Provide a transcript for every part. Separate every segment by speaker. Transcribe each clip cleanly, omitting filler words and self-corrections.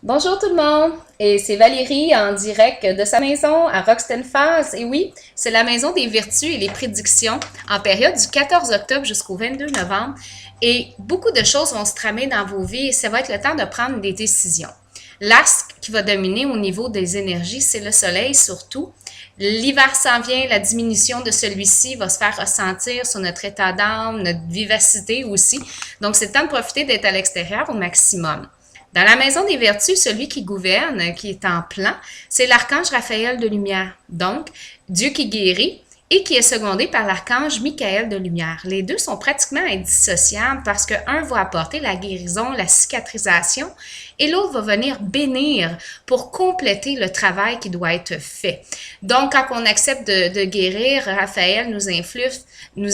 Speaker 1: Bonjour tout le monde, et c'est Valérie en direct de sa maison à Roxton Falls. Et oui, c'est la maison des vertus et les prédictions en période du 14 octobre jusqu'au 22 novembre. Et beaucoup de choses vont se tramer dans vos vies et ça va être le temps de prendre des décisions. L'axe qui va dominer au niveau des énergies, c'est le soleil surtout. L'hiver s'en vient, la diminution de celui-ci va se faire ressentir sur notre état d'âme, notre vivacité aussi. Donc, c'est le temps de profiter d'être à l'extérieur au maximum. Dans la maison des vertus, celui qui gouverne, qui est en plan, c'est l'archange Raphaël de lumière. Donc, Dieu qui guérit et qui est secondé par l'archange Michael de lumière. Les deux sont pratiquement indissociables parce qu'un va apporter la guérison, la cicatrisation et l'autre va venir bénir pour compléter le travail qui doit être fait. Donc, quand on accepte de guérir, Raphaël nous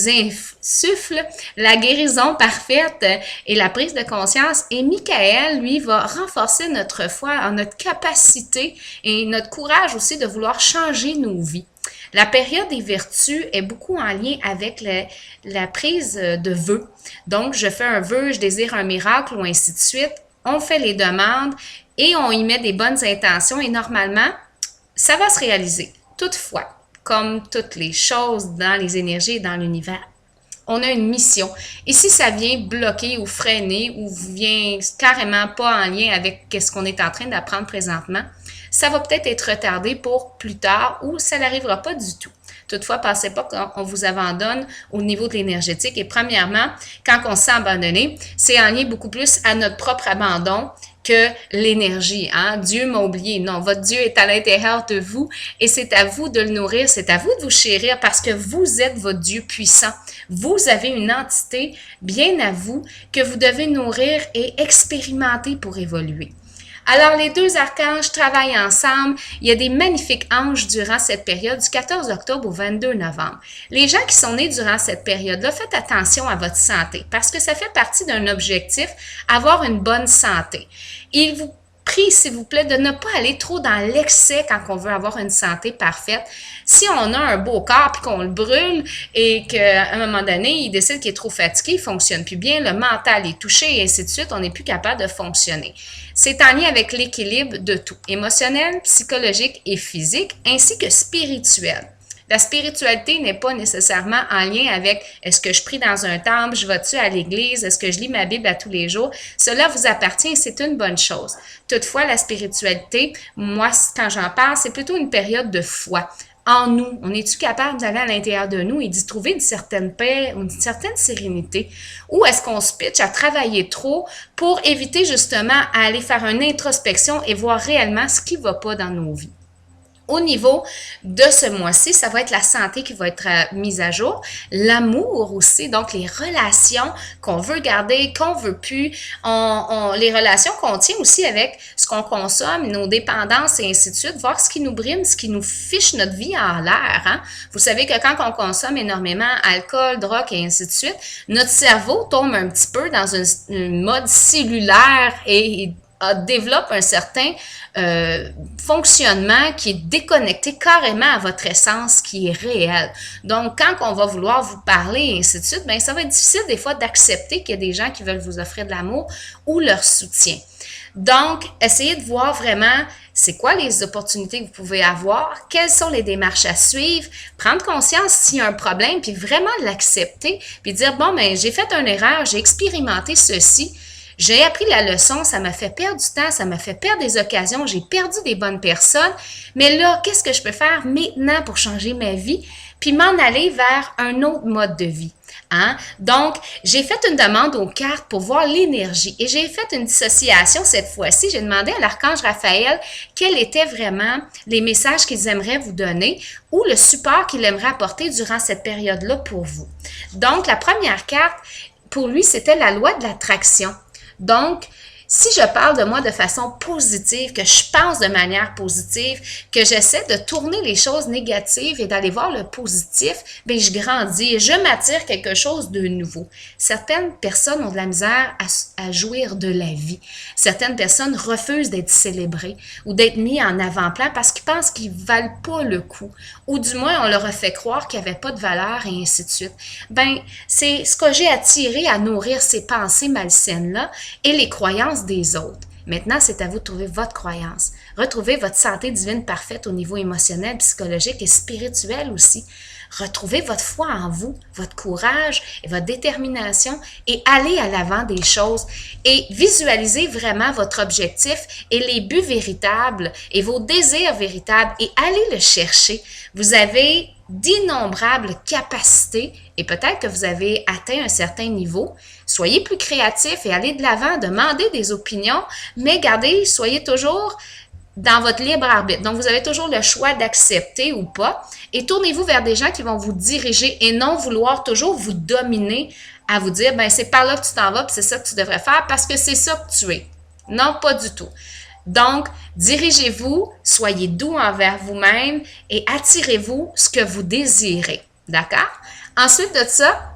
Speaker 1: insuffle la guérison parfaite et la prise de conscience. Et Michael, lui, va renforcer notre foi en notre capacité et notre courage aussi de vouloir changer nos vies. La période des vertus est beaucoup en lien avec la prise de vœux. Donc, je fais un vœu, je désire un miracle ou ainsi de suite. On fait les demandes et on y met des bonnes intentions et normalement, ça va se réaliser. Toutefois, comme toutes les choses dans les énergies et dans l'univers, on a une mission. Et si ça vient bloquer ou freiner ou vient carrément pas en lien avec ce qu'on est en train d'apprendre présentement, ça va peut-être être retardé pour plus tard ou ça n'arrivera pas du tout. Toutefois, pensez pas qu'on vous abandonne au niveau de l'énergétique. Et premièrement, quand on se sent abandonné, c'est en lien beaucoup plus à notre propre abandon que l'énergie. Hein? Dieu m'a oublié. Non, votre Dieu est à l'intérieur de vous et c'est à vous de le nourrir, c'est à vous de vous chérir parce que vous êtes votre Dieu puissant. Vous avez une entité bien à vous que vous devez nourrir et expérimenter pour évoluer. Alors, les deux archanges travaillent ensemble. Il y a des magnifiques anges durant cette période du 14 octobre au 22 novembre. Les gens qui sont nés durant cette période-là, faites attention à votre santé parce que ça fait partie d'un objectif, avoir une bonne santé. Il vous prie, s'il vous plaît, de ne pas aller trop dans l'excès quand on veut avoir une santé parfaite. Si on a un beau corps puis qu'on le brûle et qu'à un moment donné, il décide qu'il est trop fatigué, il fonctionne plus bien, le mental est touché et ainsi de suite, on n'est plus capable de fonctionner. C'est en lien avec l'équilibre de tout, émotionnel, psychologique et physique, ainsi que spirituel. La spiritualité n'est pas nécessairement en lien avec est-ce que je prie dans un temple, je vais-tu à l'église, est-ce que je lis ma Bible à tous les jours. Cela vous appartient et c'est une bonne chose. Toutefois, la spiritualité, moi, quand j'en parle, c'est plutôt une période de foi. En nous, on est-tu capable d'aller à l'intérieur de nous et d'y trouver une certaine paix, une certaine sérénité? Ou est-ce qu'on se pitche à travailler trop pour éviter justement à aller faire une introspection et voir réellement ce qui ne va pas dans nos vies? Au niveau de ce mois-ci, ça va être la santé qui va être mise à jour, l'amour aussi, donc les relations qu'on veut garder, qu'on veut plus, les relations qu'on tient aussi avec ce qu'on consomme, nos dépendances et ainsi de suite, voir ce qui nous brime, ce qui nous fiche notre vie en l'air. Hein? Vous savez que quand on consomme énormément alcool, drogue et ainsi de suite, notre cerveau tombe un petit peu dans un mode cellulaire et développe un certain fonctionnement qui est déconnecté carrément à votre essence qui est réelle. Donc, quand on va vouloir vous parler et ainsi de suite, bien, ça va être difficile des fois d'accepter qu'il y a des gens qui veulent vous offrir de l'amour ou leur soutien. Donc, essayez de voir vraiment c'est quoi les opportunités que vous pouvez avoir, quelles sont les démarches à suivre, prendre conscience s'il y a un problème, puis vraiment l'accepter, puis dire, bon, ben j'ai fait une erreur, j'ai expérimenté ceci, j'ai appris la leçon, ça m'a fait perdre du temps, ça m'a fait perdre des occasions, j'ai perdu des bonnes personnes, mais là, qu'est-ce que je peux faire maintenant pour changer ma vie, puis m'en aller vers un autre mode de vie? Hein? Donc, j'ai fait une demande aux cartes pour voir l'énergie et j'ai fait une dissociation cette fois-ci. J'ai demandé à l'archange Raphaël quels étaient vraiment les messages qu'ils aimeraient vous donner ou le support qu'il aimerait apporter durant cette période-là pour vous. Donc, la première carte, pour lui, c'était la loi de l'attraction. Donc, si je parle de moi de façon positive, que je pense de manière positive, que j'essaie de tourner les choses négatives et d'aller voir le positif, bien, je grandis et je m'attire quelque chose de nouveau. Certaines personnes ont de la misère à jouir de la vie. Certaines personnes refusent d'être célébrées ou d'être mis en avant-plan parce qu'ils pensent qu'ils ne valent pas le coup. Ou du moins, on leur a fait croire qu'il n'y avait pas de valeur et ainsi de suite. Ben, c'est ce que j'ai attiré à nourrir ces pensées malsaines-là et les croyances des autres. Maintenant, c'est à vous de trouver votre croyance. Retrouvez votre santé divine parfaite au niveau émotionnel, psychologique et spirituel aussi. Retrouvez votre foi en vous, votre courage et votre détermination et allez à l'avant des choses et visualisez vraiment votre objectif et les buts véritables et vos désirs véritables et allez le chercher. Vous avez d'innombrables capacités et peut-être que vous avez atteint un certain niveau. Soyez plus créatif et allez de l'avant, demandez des opinions, mais gardez, soyez toujours dans votre libre arbitre. Donc, vous avez toujours le choix d'accepter ou pas. Et tournez-vous vers des gens qui vont vous diriger et non vouloir toujours vous dominer à vous dire, ben c'est par là que tu t'en vas, puis c'est ça que tu devrais faire parce que c'est ça que tu es. Non, pas du tout. Donc, dirigez-vous, soyez doux envers vous-même et attirez-vous ce que vous désirez. D'accord? Ensuite de ça,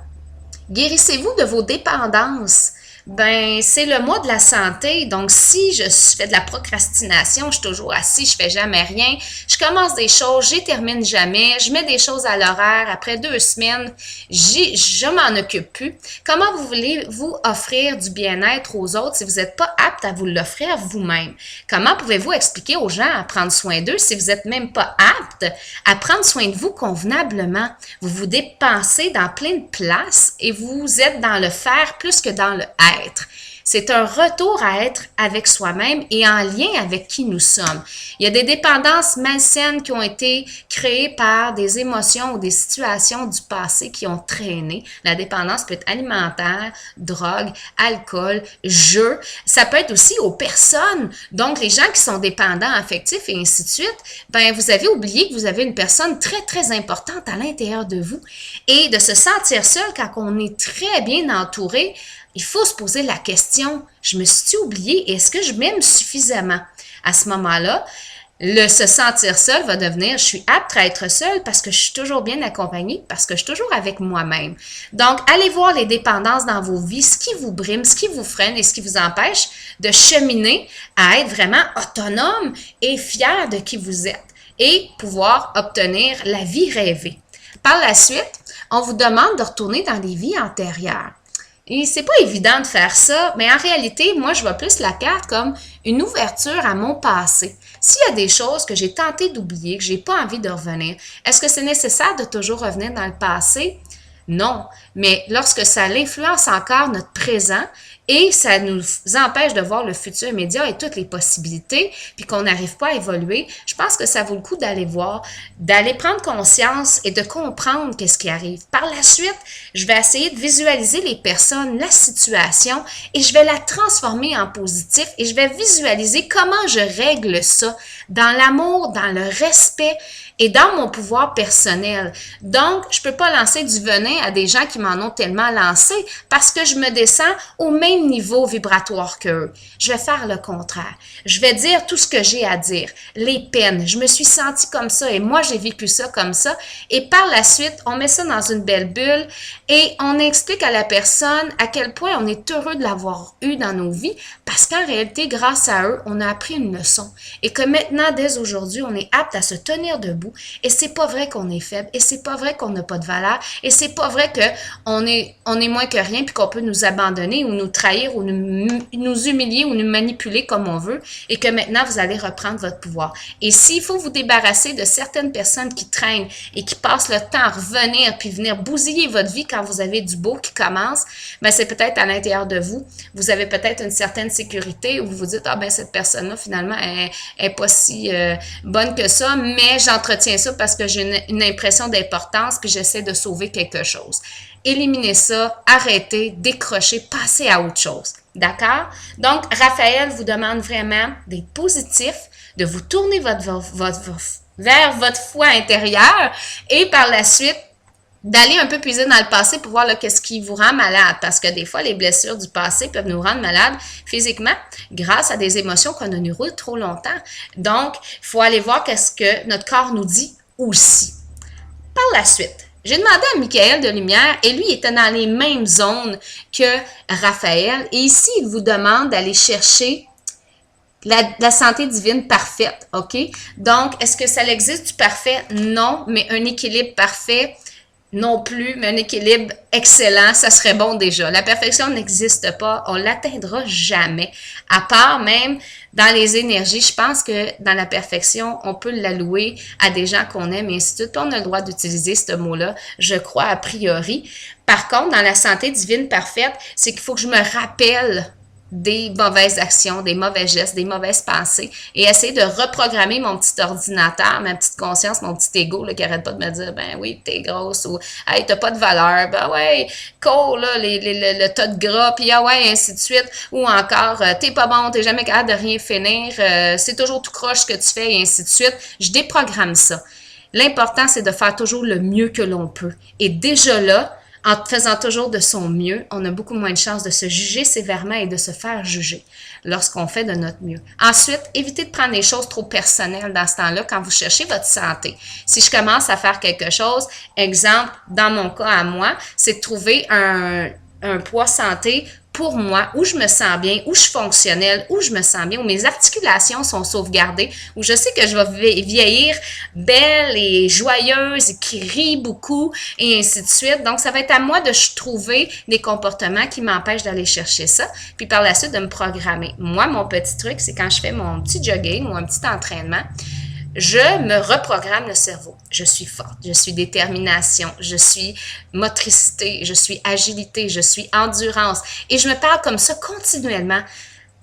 Speaker 1: guérissez-vous de vos dépendances. Ben, c'est le mois de la santé, donc si je fais de la procrastination, je suis toujours assis, je fais jamais rien, je commence des choses, je termine jamais, je mets des choses à l'horaire, après 2 semaines, je m'en occupe plus. Comment vous voulez-vous offrir du bien-être aux autres si vous n'êtes pas apte à vous l'offrir vous-même? Comment pouvez-vous expliquer aux gens à prendre soin d'eux si vous n'êtes même pas apte à prendre soin de vous convenablement? Vous vous dépensez dans plein de places et vous êtes dans le faire plus que dans le être. C'est un retour à être avec soi-même et en lien avec qui nous sommes. Il y a des dépendances malsaines qui ont été créées par des émotions ou des situations du passé qui ont traîné. La dépendance peut être alimentaire, drogue, alcool, jeu. Ça peut être aussi aux personnes. Donc, les gens qui sont dépendants affectifs et ainsi de suite, ben, vous avez oublié que vous avez une personne très, très importante à l'intérieur de vous. Et de se sentir seul quand on est très bien entouré, il faut se poser la question, je me suis oublié, est-ce que je m'aime suffisamment? À ce moment-là, se sentir seul va devenir, je suis apte à être seule parce que je suis toujours bien accompagnée, parce que je suis toujours avec moi-même. Donc, allez voir les dépendances dans vos vies, ce qui vous brime, ce qui vous freine et ce qui vous empêche de cheminer à être vraiment autonome et fier de qui vous êtes et pouvoir obtenir la vie rêvée. Par la suite, on vous demande de retourner dans les vies antérieures. Et c'est pas évident de faire ça, mais en réalité, moi, je vois plus la carte comme une ouverture à mon passé. S'il y a des choses que j'ai tenté d'oublier, que j'ai pas envie de revenir, est-ce que c'est nécessaire de toujours revenir dans le passé? Non, mais lorsque ça influence encore notre présent et ça nous empêche de voir le futur immédiat et toutes les possibilités, puis qu'on n'arrive pas à évoluer, je pense que ça vaut le coup d'aller voir, d'aller prendre conscience et de comprendre qu'est-ce qui arrive. Par la suite, je vais essayer de visualiser les personnes, la situation, et je vais la transformer en positif et je vais visualiser comment je règle ça dans l'amour, dans le respect et dans mon pouvoir personnel. Donc, je peux pas lancer du venin à des gens qui m'en ont tellement lancé parce que je me descends au même niveau vibratoire qu'eux. Je vais faire le contraire. Je vais dire tout ce que j'ai à dire. Les peines. Je me suis sentie comme ça et moi, j'ai vécu ça comme ça. Et par la suite, on met ça dans une belle bulle et on explique à la personne à quel point on est heureux de l'avoir eu dans nos vies parce qu'en réalité, grâce à eux, on a appris une leçon. Et que maintenant, dès aujourd'hui, on est apte à se tenir debout. Et c'est pas vrai qu'on est faible, et c'est pas vrai qu'on n'a pas de valeur, et c'est pas vrai qu'on est moins que rien, puis qu'on peut nous abandonner, ou nous trahir, ou nous humilier, ou nous manipuler comme on veut, et que maintenant, vous allez reprendre votre pouvoir. Et s'il faut vous débarrasser de certaines personnes qui traînent, et qui passent le temps à revenir, puis venir bousiller votre vie quand vous avez du beau qui commence, ben c'est peut-être à l'intérieur de vous. Vous avez peut-être une certaine sécurité, où vous vous dites, ah ben cette personne-là, finalement, elle est pas si bonne que ça, mais j'entretiens ça parce que j'ai une impression d'importance puis j'essaie de sauver quelque chose. Éliminez ça, arrêtez, décrochez, passez à autre chose. D'accord? Donc, Raphaël vous demande vraiment d'être positif, de vous tourner vers votre foi intérieure et par la suite, d'aller un peu puiser dans le passé pour voir qu'est-ce qui vous rend malade. Parce que des fois, les blessures du passé peuvent nous rendre malades physiquement grâce à des émotions qu'on a nourries trop longtemps. Donc, il faut aller voir qu'est-ce que notre corps nous dit aussi. Par la suite, j'ai demandé à Michael de Lumière et lui, il était dans les mêmes zones que Raphaël. Et ici, il vous demande d'aller chercher la santé divine parfaite, OK? Donc, est-ce que ça existe du parfait? Non, mais un équilibre parfait, non plus, mais un équilibre excellent, ça serait bon déjà. La perfection n'existe pas, on l'atteindra jamais. À part même dans les énergies, je pense que dans la perfection, on peut l'allouer à des gens qu'on aime et ainsi de suite. Puis on a le droit d'utiliser ce mot-là, je crois, a priori. Par contre, dans la santé divine parfaite, c'est qu'il faut que je me rappelle des mauvaises actions, des mauvais gestes, des mauvaises pensées et essayer de reprogrammer mon petit ordinateur, ma petite conscience, mon petit ego là, qui arrête pas de me dire ben oui, t'es grosse ou hey, t'as pas de valeur, ben ouais, cool, là, le tas de gras, puis ah ouais, ainsi de suite, ou encore t'es pas bon, t'es jamais capable de rien finir, c'est toujours tout croche ce que tu fais et ainsi de suite. Je déprogramme ça. L'important, c'est de faire toujours le mieux que l'on peut. Et déjà là, en faisant toujours de son mieux, on a beaucoup moins de chances de se juger sévèrement et de se faire juger lorsqu'on fait de notre mieux. Ensuite, évitez de prendre les choses trop personnelles dans ce temps-là quand vous cherchez votre santé. Si je commence à faire quelque chose, exemple, dans mon cas à moi, c'est de trouver un poids santé pour moi, où je me sens bien, où je suis fonctionnelle, où je me sens bien, où mes articulations sont sauvegardées, où je sais que je vais vieillir belle et joyeuse et qui rit beaucoup et ainsi de suite. Donc, ça va être à moi de trouver des comportements qui m'empêchent d'aller chercher ça, puis par la suite de me programmer. Moi, mon petit truc, c'est quand je fais mon petit jogging ou un petit entraînement, je me reprogramme le cerveau. Je suis forte, je suis détermination, je suis motricité, je suis agilité, je suis endurance. Et je me parle comme ça continuellement.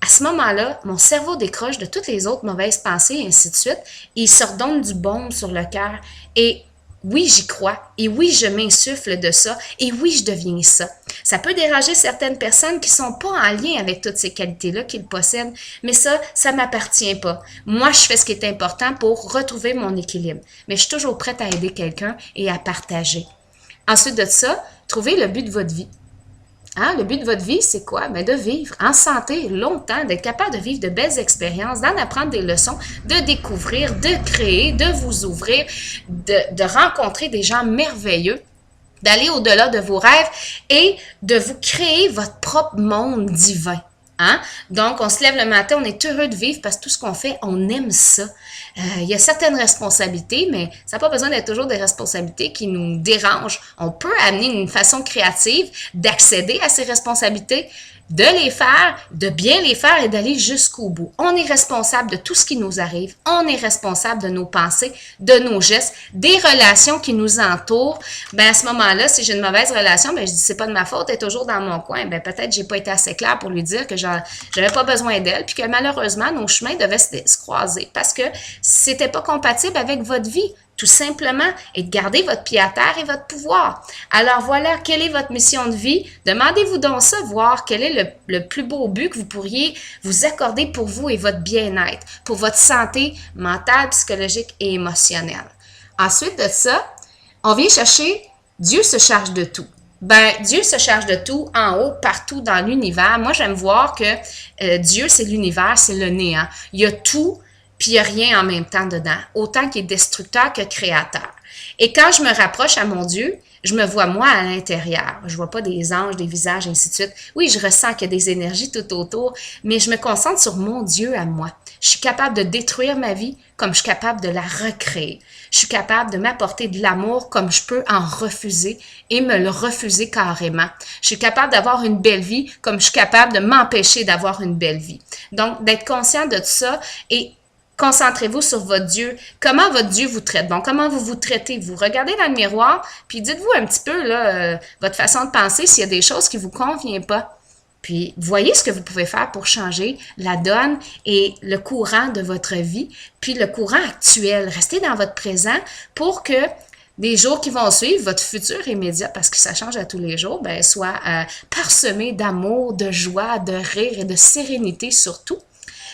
Speaker 1: À ce moment-là, mon cerveau décroche de toutes les autres mauvaises pensées et ainsi de suite. Et il se redonne du baume sur le cœur. Et oui, j'y crois. Et oui, je m'insuffle de ça. Et oui, je deviens ça. Ça peut déranger certaines personnes qui sont pas en lien avec toutes ces qualités-là qu'ils possèdent. Mais ça m'appartient pas. Moi, je fais ce qui est important pour retrouver mon équilibre. Mais je suis toujours prête à aider quelqu'un et à partager. Ensuite de ça, trouvez le but de votre vie. Hein? Le but de votre vie, c'est quoi? Ben, de vivre en santé longtemps, d'être capable de vivre de belles expériences, d'en apprendre des leçons, de découvrir, de créer, de vous ouvrir, de rencontrer des gens merveilleux, d'aller au-delà de vos rêves et de vous créer votre propre monde divin. Hein? Donc, on se lève le matin, on est heureux de vivre parce que tout ce qu'on fait, on aime ça. Il y a certaines responsabilités, mais ça n'a pas besoin d'être toujours des responsabilités qui nous dérangent. On peut amener une façon créative d'accéder à ces responsabilités, de les faire, de bien les faire et d'aller jusqu'au bout. On est responsable de tout ce qui nous arrive. On est responsable de nos pensées, de nos gestes, des relations qui nous entourent. Ben à ce moment-là, si j'ai une mauvaise relation, ben je dis c'est pas de ma faute, elle est toujours dans mon coin. Ben peut-être j'ai pas été assez claire pour lui dire que j'avais pas besoin d'elle, puis que malheureusement nos chemins devaient se croiser parce que c'était pas compatible avec votre vie. Tout simplement, et de garder votre pied à terre et votre pouvoir. Alors voilà, quelle est votre mission de vie? Demandez-vous donc ça, voir quel est le plus beau but que vous pourriez vous accorder pour vous et votre bien-être, pour votre santé mentale, psychologique et émotionnelle. Ensuite de ça, on vient chercher Dieu se charge de tout. Ben, Dieu se charge de tout, en haut, partout dans l'univers. Moi, j'aime voir que Dieu, c'est l'univers, c'est le néant. Il y a tout, puis il n'y a rien en même temps dedans, autant qu'il est destructeur que créateur. Et quand je me rapproche à mon Dieu, je me vois moi à l'intérieur. Je vois pas des anges, des visages, ainsi de suite. Oui, je ressens qu'il y a des énergies tout autour, mais je me concentre sur mon Dieu à moi. Je suis capable de détruire ma vie comme je suis capable de la recréer. Je suis capable de m'apporter de l'amour comme je peux en refuser et me le refuser carrément. Je suis capable d'avoir une belle vie comme je suis capable de m'empêcher d'avoir une belle vie. Donc, d'être conscient de tout ça et concentrez-vous sur votre Dieu. Comment votre Dieu vous traite? Bon, comment vous vous traitez? Vous regardez dans le miroir, puis dites-vous un petit peu là, votre façon de penser s'il y a des choses qui vous conviennent pas. Puis, voyez ce que vous pouvez faire pour changer la donne et le courant de votre vie, puis le courant actuel. Restez dans votre présent pour que des jours qui vont suivre, votre futur immédiat, parce que ça change à tous les jours, ben, soit parsemé d'amour, de joie, de rire et de sérénité surtout.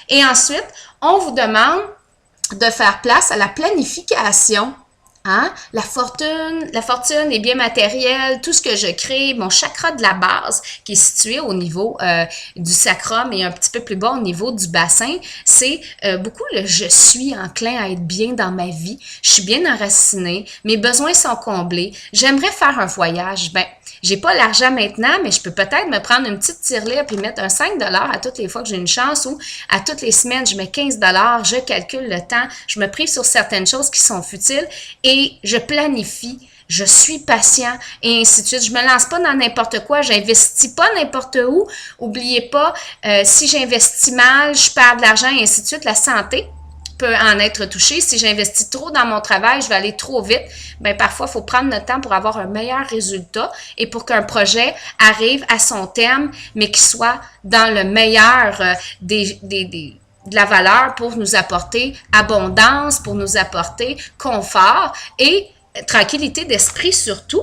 Speaker 1: Et ensuite, on vous demande de faire place à la planification. Hein? La fortune est bien matérielle, tout ce que je crée, mon chakra de la base qui est situé au niveau du sacrum et un petit peu plus bas au niveau du bassin, c'est beaucoup le je suis enclin à être bien dans ma vie, je suis bien enracinée, mes besoins sont comblés, j'aimerais faire un voyage, ben j'ai pas l'argent maintenant, mais je peux peut-être me prendre une petite tirelire puis mettre un 5 $ à toutes les fois que j'ai une chance ou à toutes les semaines, je mets 15 $, je calcule le temps, je me prive sur certaines choses qui sont futiles et je planifie je suis patient et ainsi de suite. Je me lance pas dans n'importe quoi, j'investis pas n'importe où. Oubliez pas, si j'investis mal, je perds de l'argent et ainsi de suite. La santé peut en être touchée. Si j'investis trop dans mon travail, je vais aller trop vite. Ben parfois, il faut prendre notre temps pour avoir un meilleur résultat et pour qu'un projet arrive à son terme, mais qu'il soit dans le meilleur de la valeur pour nous apporter abondance, pour nous apporter confort et tranquillité d'esprit surtout.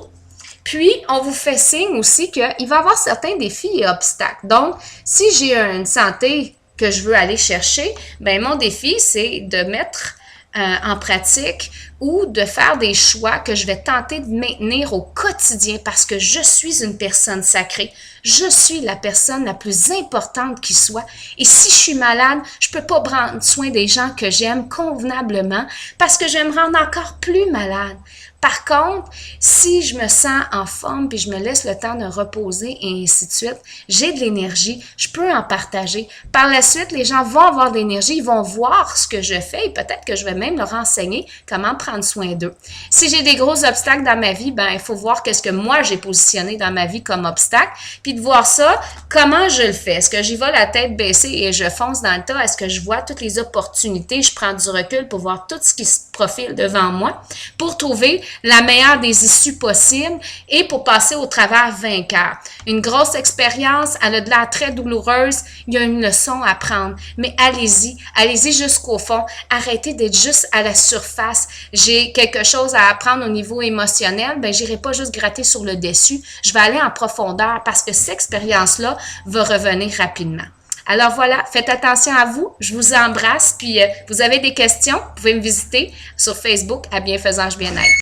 Speaker 1: Puis, on vous fait signe aussi qu'il va y avoir certains défis et obstacles. Donc, si j'ai une santé que je veux aller chercher, ben mon défi, c'est de mettre en pratique ou de faire des choix que je vais tenter de maintenir au quotidien parce que je suis une personne sacrée. Je suis la personne la plus importante qui soit. Et si je suis malade, je peux pas prendre soin des gens que j'aime convenablement parce que je vais me rendre encore plus malade. Par contre, si je me sens en forme puis je me laisse le temps de reposer et ainsi de suite, j'ai de l'énergie, je peux en partager. Par la suite, les gens vont avoir de l'énergie, ils vont voir ce que je fais et peut-être que je vais même leur enseigner comment prendre soin d'eux. Si j'ai des gros obstacles dans ma vie, ben il faut voir qu'est-ce que moi j'ai positionné dans ma vie comme obstacle, puis de voir ça, comment je le fais. Est-ce que j'y vais la tête baissée et je fonce dans le tas? Est-ce que je vois toutes les opportunités? Je prends du recul pour voir tout ce qui se profile devant moi pour trouver la meilleure des issues possibles et pour passer au travers vainqueur. Une grosse expérience, elle a de l'air très douloureuse, il y a une leçon à prendre, mais allez-y jusqu'au fond, arrêtez d'être juste à la surface. J'ai quelque chose à apprendre au niveau émotionnel, ben j'irai pas juste gratter sur le dessus, je vais aller en profondeur parce que cette expérience-là va revenir rapidement. Alors voilà, faites attention à vous, je vous embrasse, puis vous avez des questions, vous pouvez me visiter sur Facebook à Bienfaisance Bien-être.